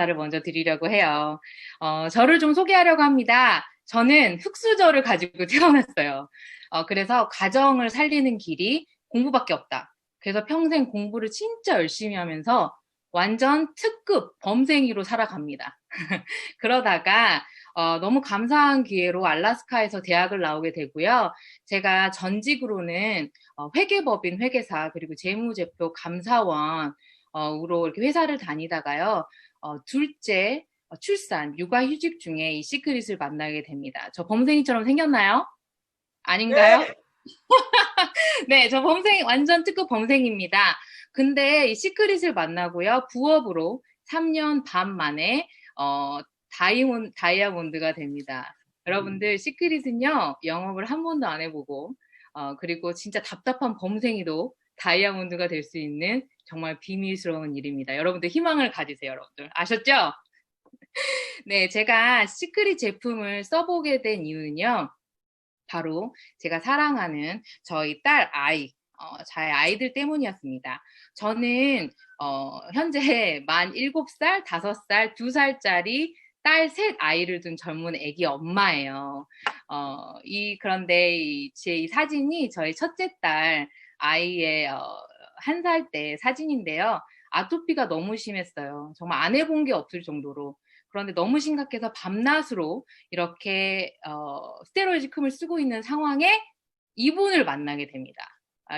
인사를 먼저 드리려고 해요. 저를 좀 소개하려고 합니다. 저는 흙수저를 가지고 태어났어요. 그래서 가정을 살리는 길이 공부밖에 없다. 그래서 평생 공부를 진짜 열심히 하면서 완전 특급 범생이로 살아갑니다. 그러다가 너무 감사한 기회로 알래스카에서 대학을 나오게 되고요. 제가 전직으로는 회계법인 회계사 그리고 재무제표 감사원 으로 이렇게 회사를 다니다가요. 둘째 출산, 육아휴직 중에 이 시크릿을 만나게 됩니다. 저 범생이처럼 생겼나요? 아닌가요? 네. 네, 저 범생, 완전 특급 범생입니다. 근데 이 시크릿을 만나고요. 부업으로 3년 반 만에, 다이아몬드가 됩니다. 여러분들, 시크릿은요, 영업을 한 번도 안 해보고, 그리고 진짜 답답한 범생이도 다이아몬드가 될 수 있는 정말 비밀스러운 일입니다. 여러분들 희망을 가지세요, 여러분들. 아셨죠? 네, 제가 시크릿 제품을 써보게 된 이유는요. 바로 제가 사랑하는 저희 딸 아이, 저희 아이들 때문이었습니다. 저는 현재 만 7살, 5살, 2살짜리 딸 셋 아이를 둔 젊은 아기 엄마예요. 그런데 제 사진이 저희 첫째 딸 아이의 1살 때 사진인데요. 아토피가 너무 심했어요. 정말 안 해본 게 없을 정도로. 그런데 너무 심각해서 밤낮으로 이렇게 스테로이드 큼을 쓰고 있는 상황에 이분을 만나게 됩니다.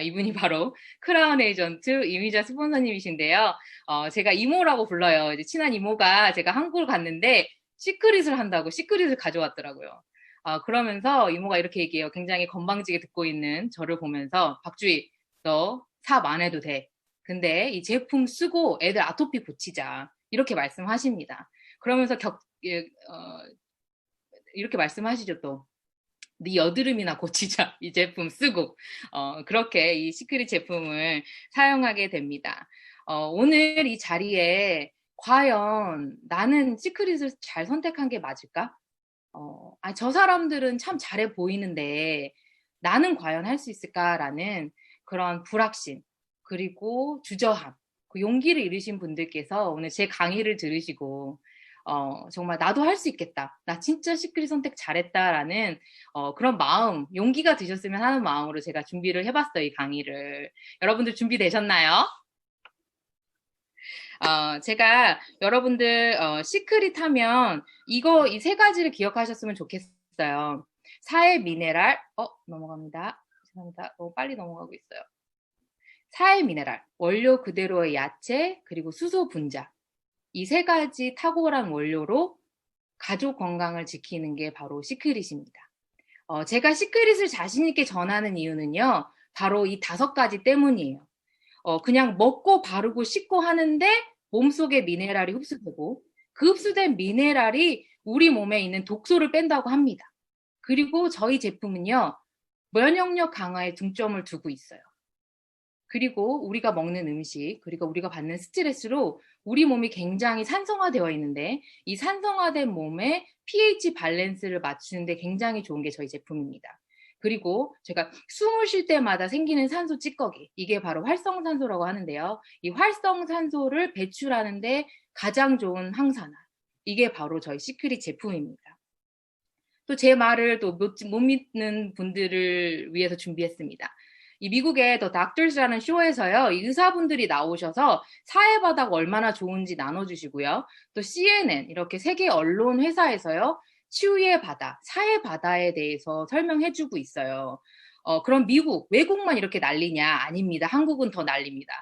이분이 바로 크라운 에이전트 이미자 스폰서님이신데요. 제가 이모라고 불러요. 이제 친한 이모가 제가 한국을 갔는데 시크릿을 한다고 시크릿을 가져왔더라고요. 그러면서 이모가 이렇게 얘기해요. 굉장히 건방지게 듣고 있는 저를 보면서 박주희, 너 사업 안 해도 돼. 근데 이 제품 쓰고 애들 아토피 고치자. 이렇게 말씀하십니다. 그러면서 이렇게 말씀하시죠 또. 네 여드름이나 고치자. 이 제품 쓰고. 그렇게 이 시크릿 제품을 사용하게 됩니다. 오늘 이 자리에 과연 나는 시크릿을 잘 선택한 게 맞을까? 저 사람들은 참 잘해 보이는데 나는 과연 할 수 있을까라는 그런 불확신, 그리고 주저함, 그 용기를 잃으신 분들께서 오늘 제 강의를 들으시고 정말 나도 할 수 있겠다. 나 진짜 시크릿 선택 잘했다라는 그런 마음, 용기가 드셨으면 하는 마음으로 제가 준비를 해봤어요, 이 강의를. 여러분들 준비되셨나요? 제가 여러분들 시크릿 하면 이 세 가지를 기억하셨으면 좋겠어요. 사해 미네랄, 넘어갑니다. 죄송합니다. 너무 빨리 넘어가고 있어요. 사해 미네랄, 원료 그대로의 야채, 그리고 수소 분자. 이 세 가지 탁월한 원료로 가족 건강을 지키는 게 바로 시크릿입니다. 제가 시크릿을 자신있게 전하는 이유는요, 바로 이 5가지 때문이에요. 그냥 먹고 바르고 씻고 하는데 몸속에 미네랄이 흡수되고 그 흡수된 미네랄이 우리 몸에 있는 독소를 뺀다고 합니다. 그리고 저희 제품은요, 면역력 강화에 중점을 두고 있어요. 그리고 우리가 먹는 음식, 그리고 우리가 받는 스트레스로 우리 몸이 굉장히 산성화되어 있는데 이 산성화된 몸의 pH 밸런스를 맞추는데 굉장히 좋은 게 저희 제품입니다. 그리고 제가 숨을 쉴 때마다 생기는 산소 찌꺼기, 이게 바로 활성산소라고 하는데요. 이 활성산소를 배출하는데 가장 좋은 항산화, 이게 바로 저희 시크릿 제품입니다. 또 제 말을 또 못 믿는 분들을 위해서 준비했습니다. 이 미국의 더 닥터스라는 쇼에서요, 이 의사분들이 나오셔서 사회바다가 얼마나 좋은지 나눠주시고요. 또 CNN, 이렇게 세계 언론 회사에서요, 치유의 바다, 사회바다에 대해서 설명해주고 있어요. 그럼 미국, 외국만 이렇게 난리냐? 아닙니다. 한국은 더 난립니다.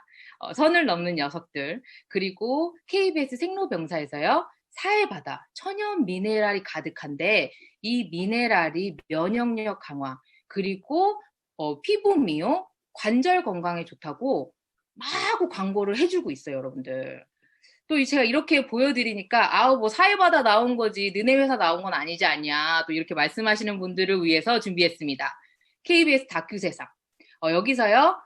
선을 넘는 녀석들, 그리고 KBS 생로병사에서요, 사해바다, 천연 미네랄이 가득한데 이 미네랄이 면역력 강화, 그리고 피부 미용, 관절 건강에 좋다고 막 광고를 해주고 있어요, 여러분들. 또 제가 이렇게 보여드리니까 아우 뭐 사해바다 나온 거지 너네 회사 나온 건 아니지 않냐 또 이렇게 말씀하시는 분들을 위해서 준비했습니다. KBS 다큐 세상. 여기서요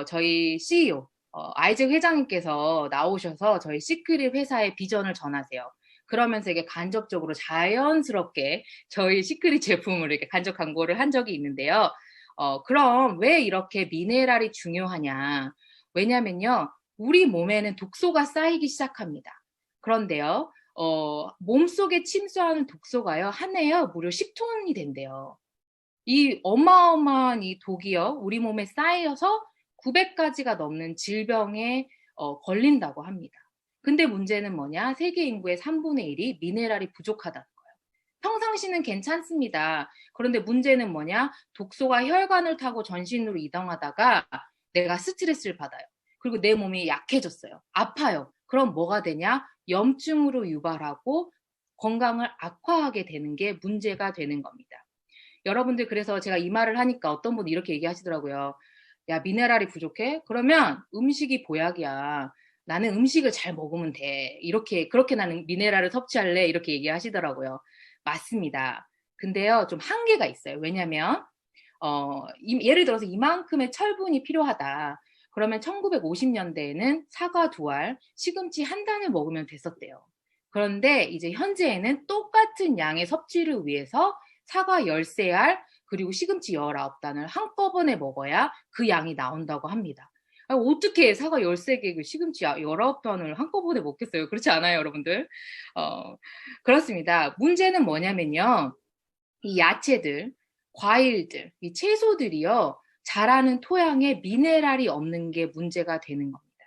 저희 CEO 아이잭 회장님께서 나오셔서 저희 시크릿 회사의 비전을 전하세요. 그러면서 이게 간접적으로 자연스럽게 저희 시크릿 제품을 이렇게 간접 광고를 한 적이 있는데요. 그럼 왜 이렇게 미네랄이 중요하냐? 왜냐면요, 우리 몸에는 독소가 쌓이기 시작합니다. 그런데요, 몸속에 침투하는 독소가요, 한 해요, 무려 10톤이 된대요. 이 어마어마한 이 독이요, 우리 몸에 쌓여서 900가지가 넘는 질병에 걸린다고 합니다. 근데 문제는 뭐냐? 세계 인구의 3분의 1이 미네랄이 부족하다는 거예요. 평상시는 괜찮습니다. 그런데 문제는 뭐냐? 독소가 혈관을 타고 전신으로 이동하다가 내가 스트레스를 받아요. 그리고 내 몸이 약해졌어요. 아파요. 그럼 뭐가 되냐? 염증으로 유발하고 건강을 악화하게 되는 게 문제가 되는 겁니다. 여러분들, 그래서 제가 이 말을 하니까 어떤 분이 이렇게 얘기하시더라고요. 야, 미네랄이 부족해? 그러면 음식이 보약이야. 나는 음식을 잘 먹으면 돼. 그렇게 나는 미네랄을 섭취할래. 이렇게 얘기하시더라고요. 맞습니다. 근데요, 좀 한계가 있어요. 왜냐면, 예를 들어서 이만큼의 철분이 필요하다. 그러면 1950년대에는 사과 2알, 시금치 1단을 먹으면 됐었대요. 그런데 이제 현재에는 똑같은 양의 섭취를 위해서 사과 13알, 그리고 시금치 19단을 한꺼번에 먹어야 그 양이 나온다고 합니다. 어떻게 사과 13개, 시금치 19단을 한꺼번에 먹겠어요? 그렇지 않아요, 여러분들? 그렇습니다. 문제는 뭐냐면요. 이 야채들, 과일들, 이 채소들이요, 자라는 토양에 미네랄이 없는 게 문제가 되는 겁니다.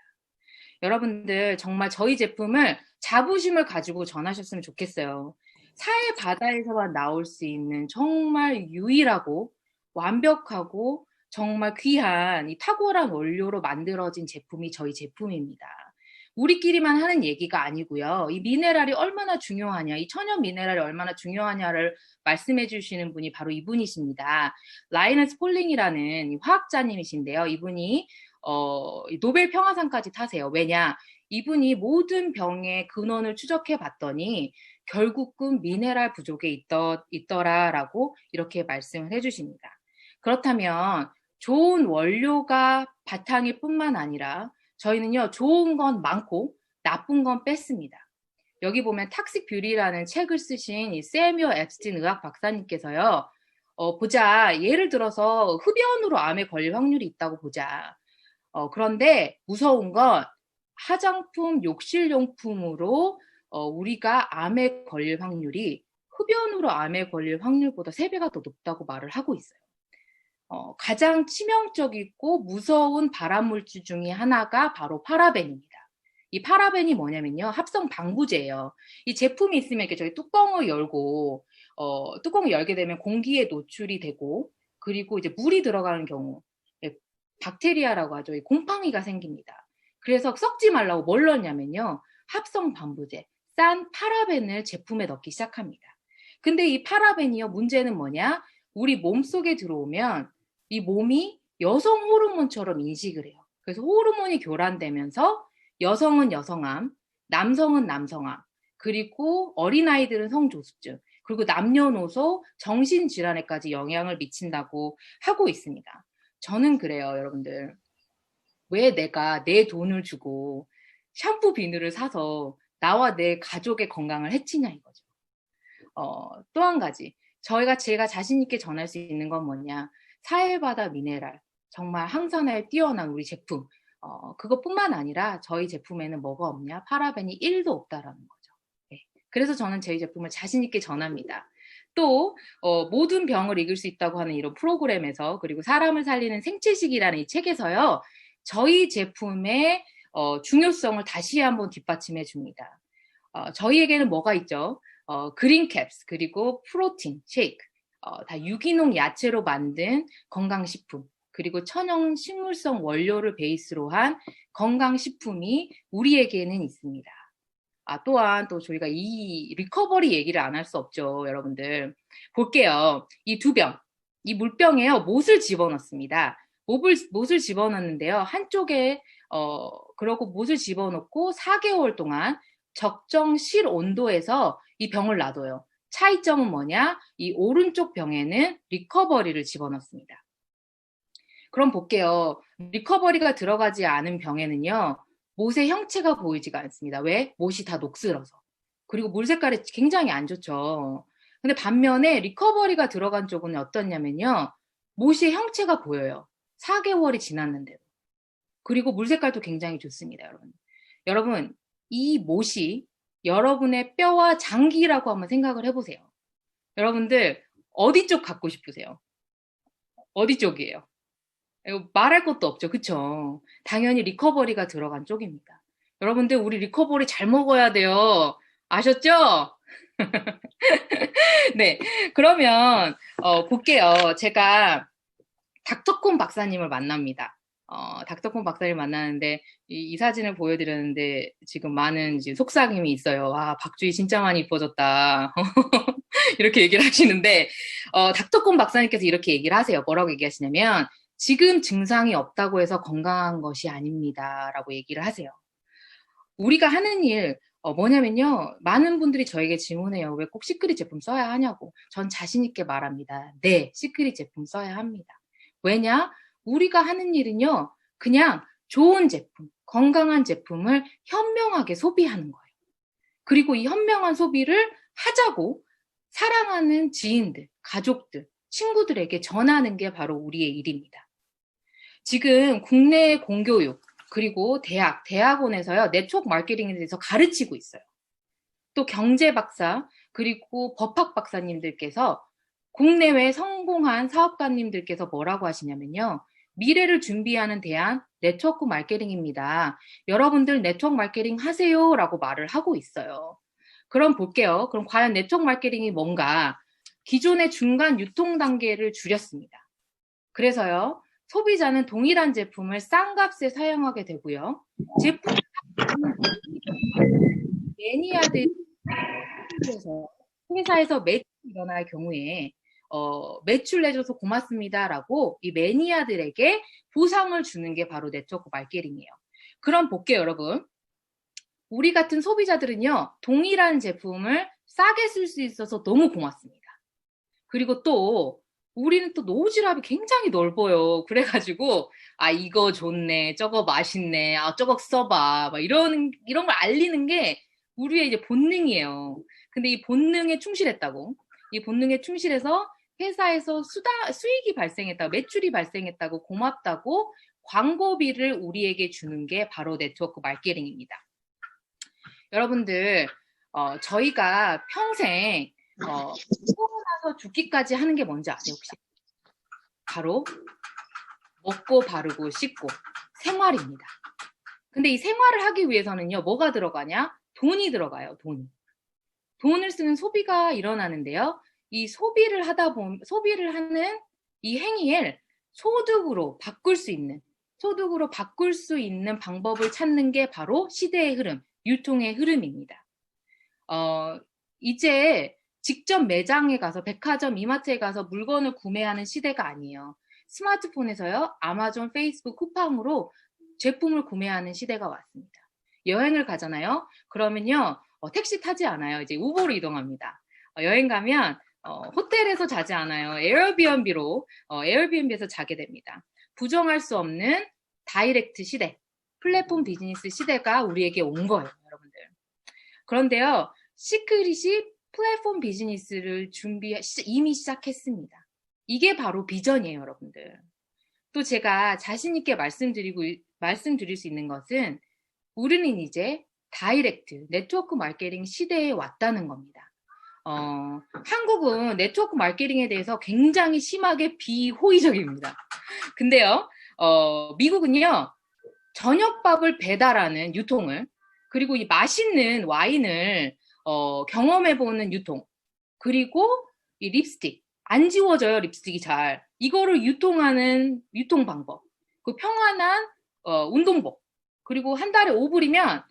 여러분들, 정말 저희 제품을 자부심을 가지고 전하셨으면 좋겠어요. 사해 바다에서만 나올 수 있는 정말 유일하고 완벽하고 정말 귀한 이 탁월한 원료로 만들어진 제품이 저희 제품입니다. 우리끼리만 하는 얘기가 아니고요. 이 미네랄이 얼마나 중요하냐, 이 천연 미네랄이 얼마나 중요하냐를 말씀해 주시는 분이 바로 이분이십니다. 라이너스 폴링이라는 화학자님이신데요. 이분이 노벨 평화상까지 타세요. 왜냐? 이분이 모든 병의 근원을 추적해 봤더니 결국은 미네랄 부족에 있더라라고 이렇게 말씀을 해주십니다. 그렇다면 좋은 원료가 바탕일 뿐만 아니라 저희는요, 좋은 건 많고 나쁜 건 뺐습니다. 여기 보면 탁식 뷰리라는 책을 쓰신 이 세뮤얼 앱스틴 의학 박사님께서요, 보자. 예를 들어서 흡연으로 암에 걸릴 확률이 있다고 보자. 그런데 무서운 건 화장품, 욕실용품으로 우리가 암에 걸릴 확률이 흡연으로 암에 걸릴 확률보다 3배가 더 높다고 말을 하고 있어요. 가장 치명적이고 무서운 발암물질 중에 하나가 바로 파라벤입니다. 이 파라벤이 뭐냐면요, 합성 방부제예요. 이 제품이 있으면 이렇게 저희 뚜껑을 열고, 뚜껑을 열게 되면 공기에 노출이 되고, 그리고 이제 물이 들어가는 경우, 박테리아라고 하죠. 이 곰팡이가 생깁니다. 그래서 썩지 말라고 뭘 넣냐면요, 합성 방부제, 싼 파라벤을 제품에 넣기 시작합니다. 근데 이 파라벤이요, 문제는 뭐냐? 우리 몸속에 들어오면 이 몸이 여성 호르몬처럼 인식을 해요. 그래서 호르몬이 교란되면서 여성은 여성암, 남성은 남성암, 그리고 어린아이들은 성조숙증, 그리고 남녀노소 정신질환에까지 영향을 미친다고 하고 있습니다. 저는 그래요, 여러분들. 왜 내가 내 돈을 주고 샴푸 비누를 사서 나와 내 가족의 건강을 해치냐 이거죠. 또 한 가지. 제가 자신있게 전할 수 있는 건 뭐냐. 사해바다 미네랄. 정말 항산화에 뛰어난 우리 제품. 그것뿐만 아니라 저희 제품에는 뭐가 없냐. 파라벤이 1도 없다라는 거죠. 네. 그래서 저는 저희 제품을 자신있게 전합니다. 또 모든 병을 이길 수 있다고 하는 이런 프로그램에서, 그리고 사람을 살리는 생체식이라는 이 책에서요. 저희 제품의 중요성을 다시 한번 뒷받침해 줍니다. 저희에게는 뭐가 있죠? 그린캡스, 그리고 프로틴, 쉐이크, 다 유기농 야채로 만든 건강식품, 그리고 천연 식물성 원료를 베이스로 한 건강식품이 우리에게는 있습니다. 또한 또 저희가 이 리커버리 얘기를 안 할 수 없죠, 여러분들. 볼게요. 이 2병, 이 물병에요, 못을 집어넣습니다. 못을 집어넣는데요. 한쪽에, 그러고 못을 집어넣고 4개월 동안 적정 실 온도에서 이 병을 놔둬요. 차이점은 뭐냐? 이 오른쪽 병에는 리커버리를 집어넣습니다. 그럼 볼게요. 리커버리가 들어가지 않은 병에는요, 못의 형체가 보이지가 않습니다. 왜? 못이 다 녹슬어서. 그리고 물 색깔이 굉장히 안 좋죠. 근데 반면에 리커버리가 들어간 쪽은 어떻냐면요, 못의 형체가 보여요. 4개월이 지났는데도. 그리고 물 색깔도 굉장히 좋습니다, 여러분. 여러분, 이 못이 여러분의 뼈와 장기라고 한번 생각을 해보세요. 여러분들 어디 쪽 갖고 싶으세요? 어디 쪽이에요? 이거 말할 것도 없죠. 그쵸? 당연히 리커버리가 들어간 쪽입니다. 여러분들 우리 리커버리 잘 먹어야 돼요. 아셨죠? 네. 그러면 볼게요. 제가 닥터콘 박사님을 만납니다. 닥터콘 박사님 만나는데 이 사진을 보여드렸는데 지금 많은 이제 속삭임이 있어요. 와, 박주희 진짜 많이 이뻐졌다. 이렇게 얘기를 하시는데 닥터콘 박사님께서 이렇게 얘기를 하세요. 뭐라고 얘기하시냐면 지금 증상이 없다고 해서 건강한 것이 아닙니다. 라고 얘기를 하세요. 우리가 하는 일 뭐냐면요. 많은 분들이 저에게 질문해요. 왜 꼭 시크릿 제품 써야 하냐고. 전 자신 있게 말합니다. 네, 시크릿 제품 써야 합니다. 왜냐? 우리가 하는 일은요. 그냥 좋은 제품, 건강한 제품을 현명하게 소비하는 거예요. 그리고 이 현명한 소비를 하자고 사랑하는 지인들, 가족들, 친구들에게 전하는 게 바로 우리의 일입니다. 지금 국내 공교육, 그리고 대학원에서요, 네트워크 마케팅에 대해서 가르치고 있어요. 또 경제 박사, 그리고 법학 박사님들께서 국내외 성공한 사업가님들께서 뭐라고 하시냐면요. 미래를 준비하는 대안 네트워크 마케팅입니다. 여러분들 네트워크 마케팅 하세요 라고 말을 하고 있어요. 그럼 볼게요. 그럼 과연 네트워크 마케팅이 뭔가? 기존의 중간 유통 단계를 줄였습니다. 그래서요. 소비자는 동일한 제품을 싼 값에 사용하게 되고요. 제품 매니아들에서 회사에서 매출이 일어날 경우에 매출 내줘서 고맙습니다라고 이 매니아들에게 보상을 주는 게 바로 네트워크 마케팅이에요. 그럼 볼게요, 여러분. 우리 같은 소비자들은요, 동일한 제품을 싸게 쓸 수 있어서 너무 고맙습니다. 그리고 또 우리는 또 노후지갑이 굉장히 넓어요. 그래가지고 이거 좋네, 저거 맛있네, 저거 써봐, 막 이런 걸 알리는 게 우리의 이제 본능이에요. 근데 이 본능에 충실했다고, 이 본능에 충실해서 회사에서 수익이 발생했다고, 매출이 발생했다고, 고맙다고 광고비를 우리에게 주는 게 바로 네트워크 마케팅입니다. 여러분들 저희가 평생 죽고 나서 죽기까지 하는 게 뭔지 아세요, 혹시? 바로 먹고 바르고 씻고 생활입니다. 근데 이 생활을 하기 위해서는요, 뭐가 들어가냐? 돈이 들어가요, 돈. 돈을 쓰는 소비가 일어나는데요. 이 소비를 하는 이 행위를 소득으로 바꿀 수 있는 방법을 찾는 게 바로 시대의 흐름, 유통의 흐름입니다. 이제 직접 매장에 가서 백화점, 이마트에 가서 물건을 구매하는 시대가 아니에요. 스마트폰에서요, 아마존, 페이스북, 쿠팡으로 제품을 구매하는 시대가 왔습니다. 여행을 가잖아요. 그러면요, 택시 타지 않아요. 이제 우버로 이동합니다. 여행 가면 호텔에서 자지 않아요. 에어비앤비에서 자게 됩니다. 부정할 수 없는 다이렉트 시대, 플랫폼 비즈니스 시대가 우리에게 온 거예요, 여러분들. 그런데요, 시크릿이 플랫폼 비즈니스를 이미 시작했습니다. 이게 바로 비전이에요, 여러분들. 또 제가 자신 있게 말씀드릴 수 있는 것은 우리는 이제 다이렉트, 네트워크 마케팅 시대에 왔다는 겁니다. 한국은 네트워크 마케팅에 대해서 굉장히 심하게 비호의적입니다. 근데요, 미국은요, 저녁밥을 배달하는 유통을, 그리고 이 맛있는 와인을 경험해보는 유통, 그리고 이 립스틱, 안 지워져요, 립스틱이 잘. 이거를 유통하는 유통 방법, 그 평안한 운동복, 그리고 한 달에 5불이면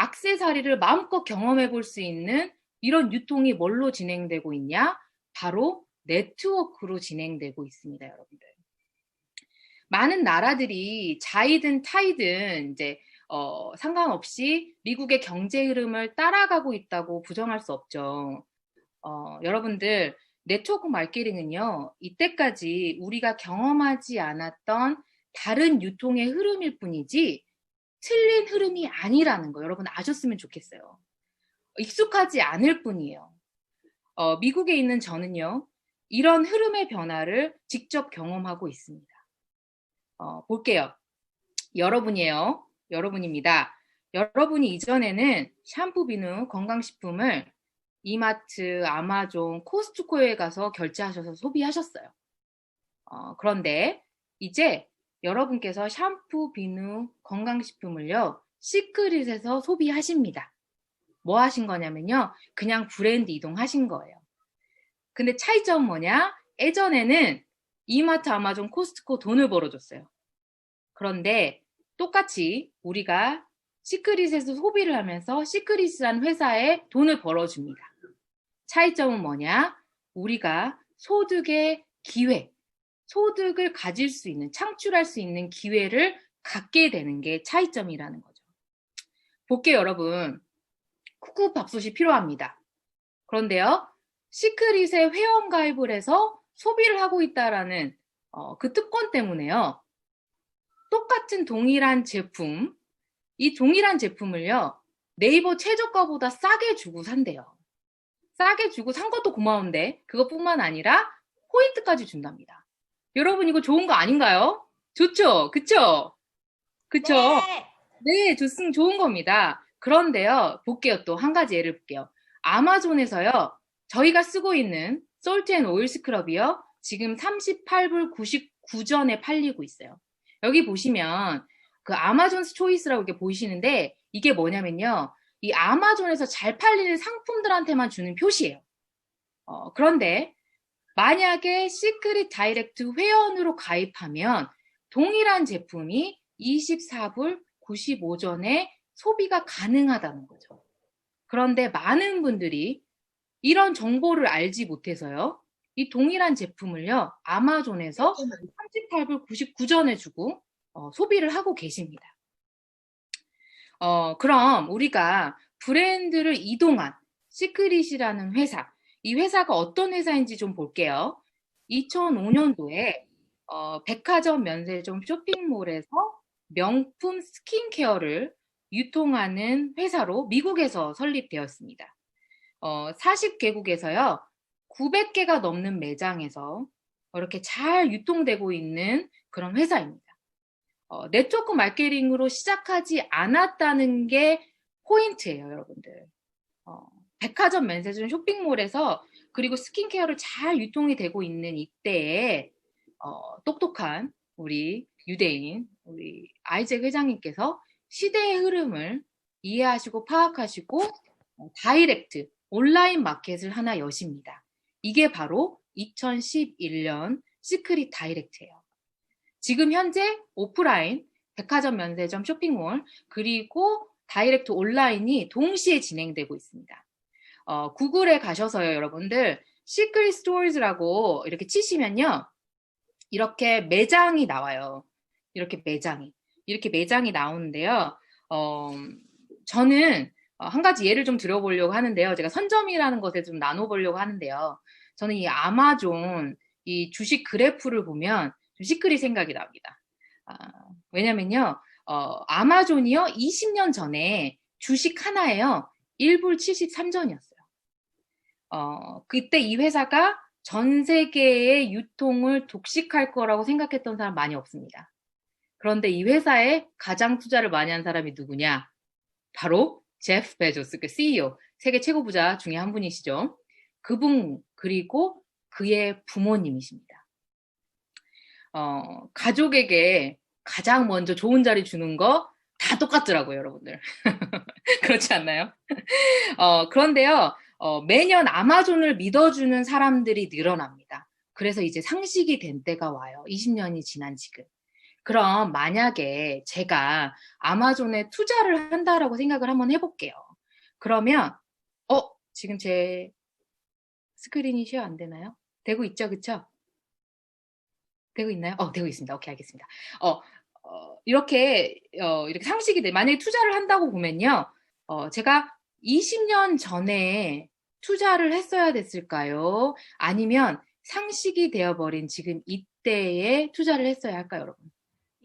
액세서리를 마음껏 경험해볼 수 있는 이런 유통이 뭘로 진행되고 있냐? 바로 네트워크로 진행되고 있습니다, 여러분들. 많은 나라들이 자이든 타이든 이제 상관없이 미국의 경제 흐름을 따라가고 있다고 부정할 수 없죠. 여러분들 네트워크 마케팅은요, 이때까지 우리가 경험하지 않았던 다른 유통의 흐름일 뿐이지 틀린 흐름이 아니라는 거 여러분 아셨으면 좋겠어요. 익숙하지 않을 뿐이에요. 미국에 있는 저는요, 이런 흐름의 변화를 직접 경험하고 있습니다. 볼게요. 여러분입니다. 여러분이 이전에는 샴푸, 비누, 건강식품을 이마트, 아마존, 코스트코에 가서 결제하셔서 소비하셨어요. 그런데 이제 여러분께서 샴푸, 비누, 건강식품을요, 시크릿에서 소비하십니다. 뭐 하신 거냐면요, 그냥 브랜드 이동하신 거예요. 근데 차이점은 뭐냐? 예전에는 이마트, 아마존, 코스트코 돈을 벌어줬어요. 그런데 똑같이 우리가 시크릿에서 소비를 하면서 시크릿이라는 회사에 돈을 벌어줍니다. 차이점은 뭐냐? 우리가 소득의 기회, 소득을 가질 수 있는, 창출할 수 있는 기회를 갖게 되는 게 차이점이라는 거죠. 볼게요, 여러분. 쿡쿡밥솥이 필요합니다. 그런데요, 시크릿에 회원가입을 해서 소비를 하고 있다라는 그 특권 때문에요. 똑같은 동일한 제품, 이 동일한 제품을요, 네이버 최저가보다 싸게 주고 산대요. 싸게 주고 산 것도 고마운데 그것뿐만 아니라 포인트까지 준답니다. 여러분 이거 좋은 거 아닌가요? 좋죠? 그쵸? 그쵸? 네, 좋은 겁니다. 그런데요, 볼게요. 또 한 가지 예를 볼게요. 아마존에서요, 저희가 쓰고 있는 솔트 앤 오일 스크럽이요, 지금 38불 99전에 팔리고 있어요. 여기 보시면 그 아마존 초이스라고 이렇게 보이시는데 이게 뭐냐면요, 이 아마존에서 잘 팔리는 상품들한테만 주는 표시예요. 그런데 만약에 시크릿 다이렉트 회원으로 가입하면 동일한 제품이 24불 95전에 소비가 가능하다는 거죠. 그런데 많은 분들이 이런 정보를 알지 못해서요, 이 동일한 제품을요, 아마존에서 38불 99전에 주고 소비를 하고 계십니다. 그럼 우리가 브랜드를 이동한 시크릿이라는 회사, 이 회사가 어떤 회사인지 좀 볼게요. 2005년도에 백화점, 면세점, 쇼핑몰에서 명품 스킨케어를 유통하는 회사로 미국에서 설립되었습니다. 40개국에서요, 900개가 넘는 매장에서 이렇게 잘 유통되고 있는 그런 회사입니다. 네트워크 마케팅으로 시작하지 않았다는 게 포인트예요, 여러분들. 백화점, 면세점, 쇼핑몰에서 그리고 스킨케어를 잘 유통이 되고 있는 이때에 똑똑한 우리 유대인, 우리 아이잭 회장님께서 시대의 흐름을 이해하시고 파악하시고 다이렉트, 온라인 마켓을 하나 여십니다. 이게 바로 2011년 시크릿 다이렉트예요. 지금 현재 오프라인, 백화점, 면세점, 쇼핑몰, 그리고 다이렉트 온라인이 동시에 진행되고 있습니다. 구글에 가셔서요, 여러분들, 시크릿 스토어즈라고 이렇게 치시면요, 이렇게 매장이 나와요. 이렇게 매장이 나오는데요. 저는 한 가지 예를 좀 들어보려고 하는데요. 제가 선점이라는 것에 좀 나눠보려고 하는데요. 저는 이 아마존, 이 주식 그래프를 보면 좀 시크릿 생각이 납니다. 왜냐면요, 아마존이요, 20년 전에 주식 하나에요, 1불 73전이었어요. 그때 이 회사가 전 세계의 유통을 독식할 거라고 생각했던 사람 많이 없습니다. 그런데 이 회사에 가장 투자를 많이 한 사람이 누구냐? 바로 제프 베조스, 그 CEO, 세계 최고 부자 중에 한 분이시죠. 그분, 그리고 그의 부모님이십니다. 가족에게 가장 먼저 좋은 자리 주는 거 다 똑같더라고요, 여러분들. 그렇지 않나요? 그런데요, 매년 아마존을 믿어주는 사람들이 늘어납니다. 그래서 이제 상식이 된 때가 와요. 20년이 지난 지금. 그럼 만약에 제가 아마존에 투자를 한다라고 생각을 한번 해볼게요. 그러면, 지금 제 스크린이 쉐어 안 되나요? 되고 있죠, 그쵸? 되고 있나요? 되고 있습니다. 오케이, 알겠습니다. 이렇게 상식이 돼. 만약에 투자를 한다고 보면요. 제가 20년 전에 투자를 했어야 됐을까요? 아니면 상식이 되어버린 지금 이때에 투자를 했어야 할까요, 여러분?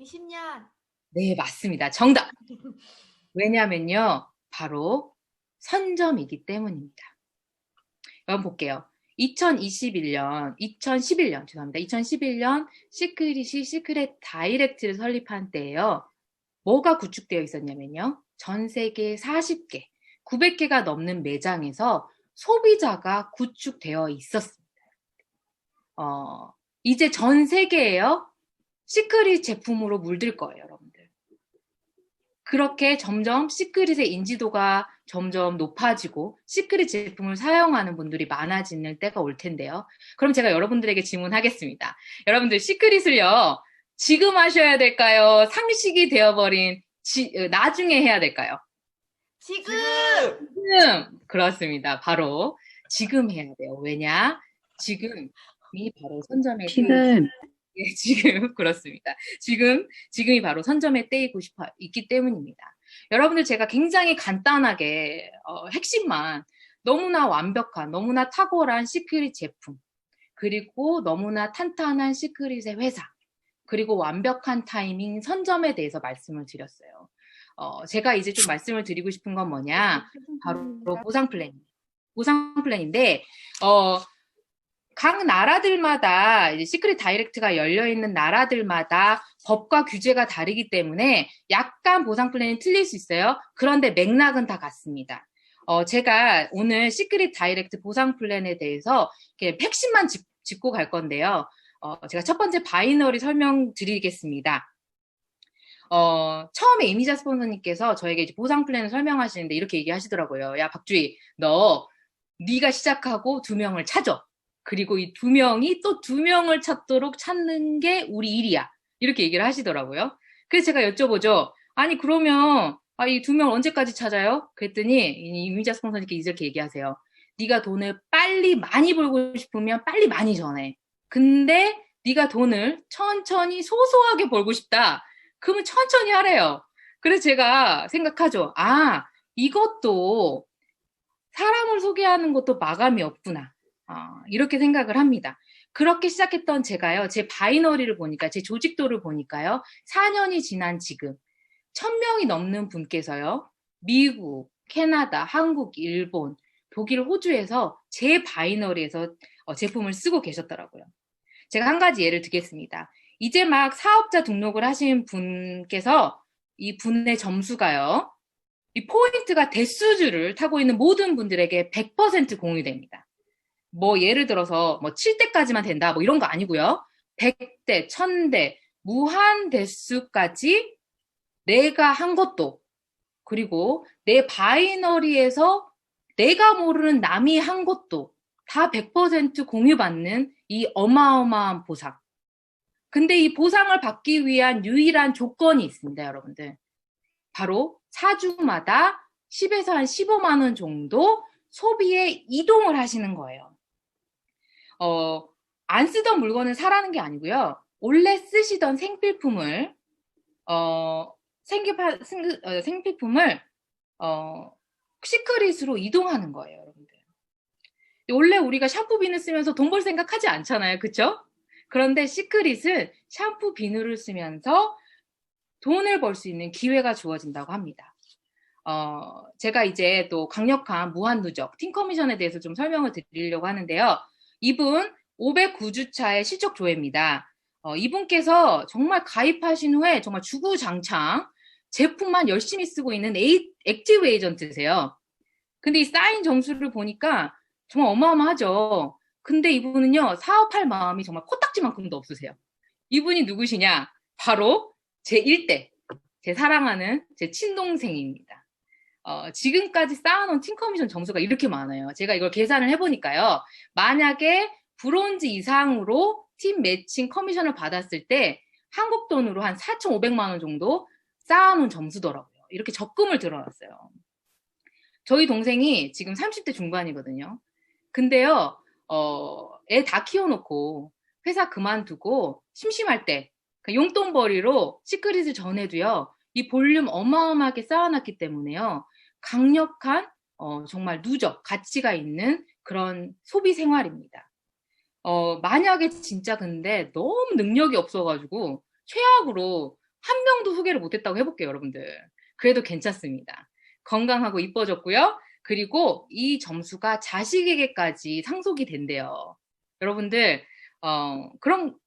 20년. 네, 맞습니다. 정답! 왜냐면요. 바로 선점이기 때문입니다. 여러분 볼게요. 2011년 죄송합니다. 2011년 시크릿이 시크릿 다이렉트를 설립한 때예요. 뭐가 구축되어 있었냐면요. 전 세계 40개, 900개가 넘는 매장에서 소비자가 구축되어 있었습니다. 이제 전 세계에요. 시크릿 제품으로 물들 거예요, 여러분들. 그렇게 점점 시크릿의 인지도가 점점 높아지고 시크릿 제품을 사용하는 분들이 많아지는 때가 올 텐데요. 그럼 제가 여러분들에게 질문하겠습니다. 여러분들 시크릿을요, 지금 하셔야 될까요? 상식이 되어버린 나중에 해야 될까요? 지금! 지금! 그렇습니다. 바로 지금 해야 돼요. 왜냐? 지금이 바로 선점의 지금. 예, 지금 그렇습니다. 지금이 바로 선점의 때이고 싶어 있기 때문입니다. 여러분들 제가 굉장히 간단하게 핵심만 너무나 완벽한, 너무나 탁월한 시크릿 제품, 그리고 너무나 탄탄한 시크릿의 회사, 그리고 완벽한 타이밍 선점에 대해서 말씀을 드렸어요. 제가 이제 좀 말씀을 드리고 싶은 건 뭐냐? 바로 보상 플랜입니다. 보상 플랜인데, 각 나라들마다 이제 시크릿 다이렉트가 열려있는 나라들마다 법과 규제가 다르기 때문에 약간 보상 플랜이 틀릴 수 있어요. 그런데 맥락은 다 같습니다. 제가 오늘 시크릿 다이렉트 보상 플랜에 대해서 이렇게 핵심만 짚고 갈 건데요. 제가 첫 번째 바이너리 설명드리겠습니다. 처음에 이미자 스폰서님께서 저에게 이제 보상 플랜을 설명하시는데 이렇게 얘기하시더라고요. 야, 박주희, 네가 시작하고 2명을 찾아. 그리고 이 2명이 또 2명을 찾도록 찾는 게 우리 일이야. 이렇게 얘기를 하시더라고요. 그래서 제가 여쭤보죠. 아니, 그러면 이 2명을 언제까지 찾아요? 그랬더니 이미자 스폰서님께 이렇게 얘기하세요. 네가 돈을 빨리 많이 벌고 싶으면 빨리 많이 전해. 근데 네가 돈을 천천히 소소하게 벌고 싶다. 그러면 천천히 하래요. 그래서 제가 생각하죠. 이것도 사람을 소개하는 것도 마감이 없구나. 이렇게 생각을 합니다. 그렇게 시작했던 제가요, 제 바이너리를 보니까, 제 조직도를 보니까요, 4년이 지난 지금 1000명이 넘는 분께서요, 미국, 캐나다, 한국, 일본, 독일, 호주에서 제 바이너리에서 제품을 쓰고 계셨더라고요. 제가 한 가지 예를 들겠습니다. 이제 막 사업자 등록을 하신 분께서 이 분의 점수가요, 이 포인트가 대수주를 타고 있는 모든 분들에게 100% 공유됩니다. 뭐 예를 들어서 뭐 7대까지만 된다 뭐 이런 거 아니고요. 100대, 1000대, 무한 대수까지 내가 한 것도, 그리고 내 바이너리에서 내가 모르는 남이 한 것도 다 100% 공유받는 이 어마어마한 보상. 근데 이 보상을 받기 위한 유일한 조건이 있습니다, 여러분들. 바로 4주마다 10에서 한 15만 원 정도 소비에 이동을 하시는 거예요. 안 쓰던 물건을 사라는 게 아니고요. 원래 쓰시던 생필품을 시크릿으로 이동하는 거예요, 여러분들. 원래 우리가 샴푸 비누 쓰면서 돈 벌 생각하지 않잖아요, 그쵸? 그런데 시크릿은 샴푸 비누를 쓰면서 돈을 벌 수 있는 기회가 주어진다고 합니다. 제가 이제 또 강력한 무한 누적, 팀 커미션에 대해서 좀 설명을 드리려고 하는데요. 이분 509주차의 실적 조회입니다. 이분께서 정말 가입하신 후에 정말 주구장창 제품만 열심히 쓰고 있는 액티브 에이전트세요. 근데 이 쌓인 점수를 보니까 정말 어마어마하죠. 근데 이분은요, 사업할 마음이 정말 코딱지만큼도 없으세요. 이분이 누구시냐? 바로 제 1대, 제 사랑하는 제 친동생입니다. 지금까지 쌓아놓은 팀 커미션 점수가 이렇게 많아요. 제가 이걸 계산을 해보니까요. 만약에 브론즈 이상으로 팀 매칭 커미션을 받았을 때 한국 돈으로 한 4,500만 원 정도 쌓아놓은 점수더라고요. 이렇게 적금을 들어놨어요. 저희 동생이 지금 30대 중반이거든요. 근데요, 애 다 키워놓고 회사 그만두고 심심할 때 용돈벌이로 시크릿을 전해도요, 이 볼륨 어마어마하게 쌓아놨기 때문에요, 강력한 정말 누적 가치가 있는 그런 소비 생활입니다. 만약에 진짜 근데 너무 능력이 없어가지고 최악으로 한 명도 소개를 못했다고 해볼게요, 여러분들. 그래도 괜찮습니다. 건강하고 이뻐졌고요. 그리고 이 점수가 자식에게까지 상속이 된대요. 여러분들, 그럼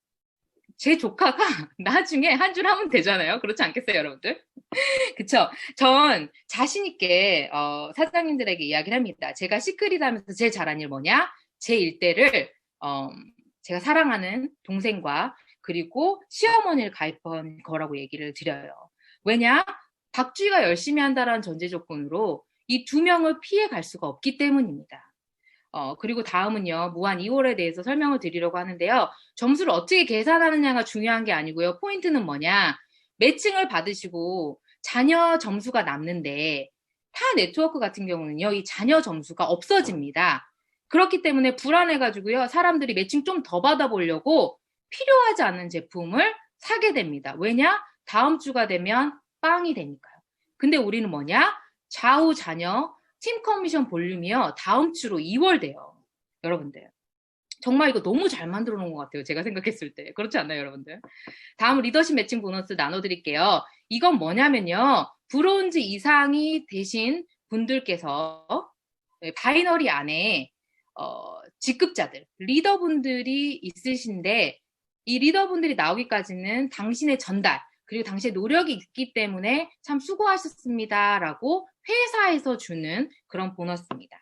제 조카가 나중에 한 줄 하면 되잖아요. 그렇지 않겠어요, 여러분들? 그쵸? 전 자신있게, 사장님들에게 이야기를 합니다. 제가 시크릿 하면서 제일 잘한 일 뭐냐? 제 일대를, 제가 사랑하는 동생과 그리고 시어머니를 가입한 거라고 얘기를 드려요. 왜냐? 박쥐가 열심히 한다라는 전제 조건으로 이 두 명을 피해 갈 수가 없기 때문입니다. 그리고 다음은요, 무한 2월에 대해서 설명을 드리려고 하는데요. 점수를 어떻게 계산하느냐가 중요한 게 아니고요. 포인트는 뭐냐? 매칭을 받으시고 자녀 점수가 남는데 타 네트워크 같은 경우는요, 이 자녀 점수가 없어집니다. 그렇기 때문에 불안해가지고요, 사람들이 매칭 좀 더 받아보려고 필요하지 않은 제품을 사게 됩니다. 왜냐? 다음 주가 되면 빵이 되니까요. 근데 우리는 뭐냐? 좌우 자녀 팀 커미션 볼륨이요. 다음 주로 2월 돼요. 여러분들. 정말 이거 너무 잘 만들어 놓은 것 같아요. 제가 생각했을 때. 그렇지 않나요, 여러분들? 다음 리더십 매칭 보너스 나눠드릴게요. 이건 뭐냐면요. 브론즈 이상이 되신 분들께서 바이너리 안에 직급자들, 리더분들이 있으신데 이 리더분들이 나오기까지는 당신의 전달, 그리고 당신의 노력이 있기 때문에 참 수고하셨습니다라고 회사에서 주는 그런 보너스입니다.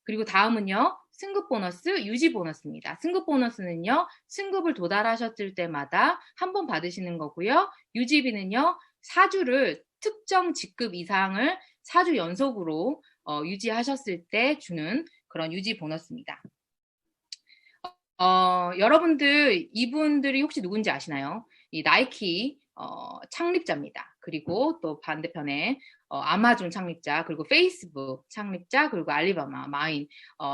그리고 다음은요. 승급 보너스, 유지 보너스입니다. 승급 보너스는요. 승급을 도달하셨을 때마다 한 번 받으시는 거고요. 유지비는요. 4주를 특정 직급 이상을 4주 연속으로 유지하셨을 때 주는 그런 유지 보너스입니다. 여러분들 이분들이 혹시 누군지 아시나요? 이 나이키 창립자입니다. 그리고 또 반대편에 아마존 창립자, 그리고 페이스북 창립자, 그리고 알리바바, 마인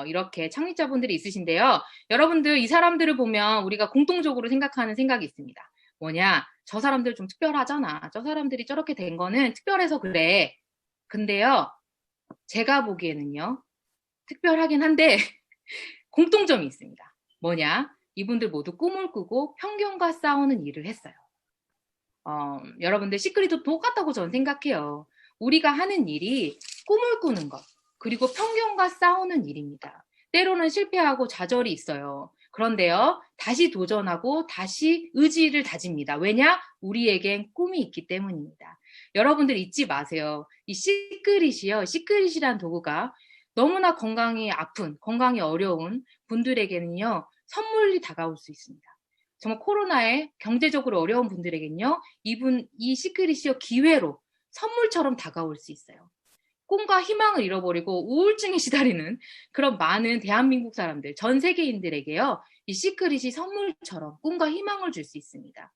이렇게 창립자분들이 있으신데요. 여러분들 이 사람들을 보면 우리가 공통적으로 생각하는 생각이 있습니다. 뭐냐? 저 사람들 좀 특별하잖아. 저 사람들이 저렇게 된 거는 특별해서 그래. 근데요. 제가 보기에는요. 특별하긴 한데 공통점이 있습니다. 뭐냐? 이분들 모두 꿈을 꾸고 편견과 싸우는 일을 했어요. 여러분들 시크릿도 똑같다고 저는 생각해요. 우리가 하는 일이 꿈을 꾸는 것, 그리고 편견과 싸우는 일입니다. 때로는 실패하고 좌절이 있어요. 그런데요, 다시 도전하고 다시 의지를 다집니다. 왜냐? 우리에겐 꿈이 있기 때문입니다. 여러분들 잊지 마세요. 이 시크릿이요, 시크릿이란 도구가 너무나 건강이 아픈, 건강이 어려운 분들에게는요, 선물이 다가올 수 있습니다. 정말 코로나에 경제적으로 어려운 분들에겐요, 이 시크릿이요, 기회로 선물처럼 다가올 수 있어요. 꿈과 희망을 잃어버리고 우울증에 시달리는 그런 많은 대한민국 사람들, 전 세계인들에게요, 이 시크릿이 선물처럼 꿈과 희망을 줄 수 있습니다.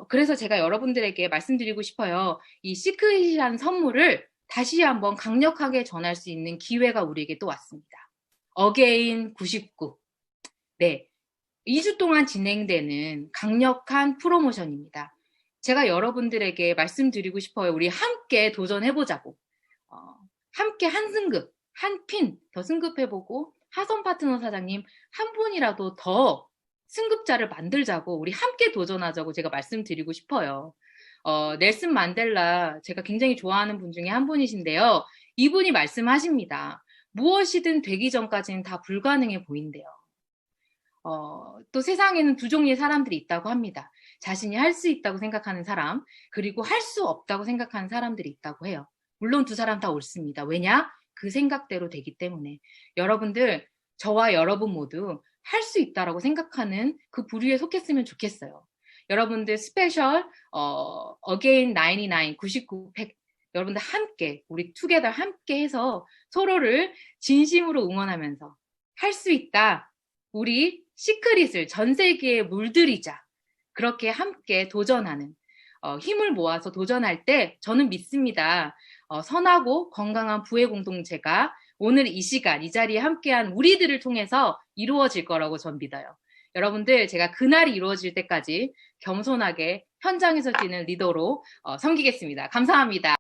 그래서 제가 여러분들에게 말씀드리고 싶어요. 이 시크릿이라는 선물을 다시 한번 강력하게 전할 수 있는 기회가 우리에게 또 왔습니다. 어게인 99. 네. 2주 동안 진행되는 강력한 프로모션입니다. 제가 여러분들에게 말씀드리고 싶어요. 우리 함께 도전해보자고. 함께 한 승급, 한 핀 더 승급해보고 하선 파트너 사장님 한 분이라도 더 승급자를 만들자고 우리 함께 도전하자고 제가 말씀드리고 싶어요. 넬슨 만델라 제가 굉장히 좋아하는 분 중에 한 분이신데요. 이분이 말씀하십니다. 무엇이든 되기 전까지는 다 불가능해 보인대요. 또 세상에는 두 종류의 사람들이 있다고 합니다. 자신이 할 수 있다고 생각하는 사람, 그리고 할 수 없다고 생각하는 사람들이 있다고 해요. 물론 두 사람 다 옳습니다. 왜냐? 그 생각대로 되기 때문에. 여러분들, 저와 여러분 모두 할 수 있다라고 생각하는 그 부류에 속했으면 좋겠어요. 여러분들 스페셜, 어게인 99, 99, 100, 여러분들 함께, 우리 투게더 함께 해서 서로를 진심으로 응원하면서 할 수 있다. 우리 시크릿을 전 세계에 물들이자. 그렇게 함께 도전하는, 힘을 모아서 도전할 때 저는 믿습니다. 선하고 건강한 부의 공동체가 오늘 이 시간, 이 자리에 함께한 우리들을 통해서 이루어질 거라고 전 믿어요. 여러분들, 제가 그날이 이루어질 때까지 겸손하게 현장에서 뛰는 리더로 섬기겠습니다. 감사합니다.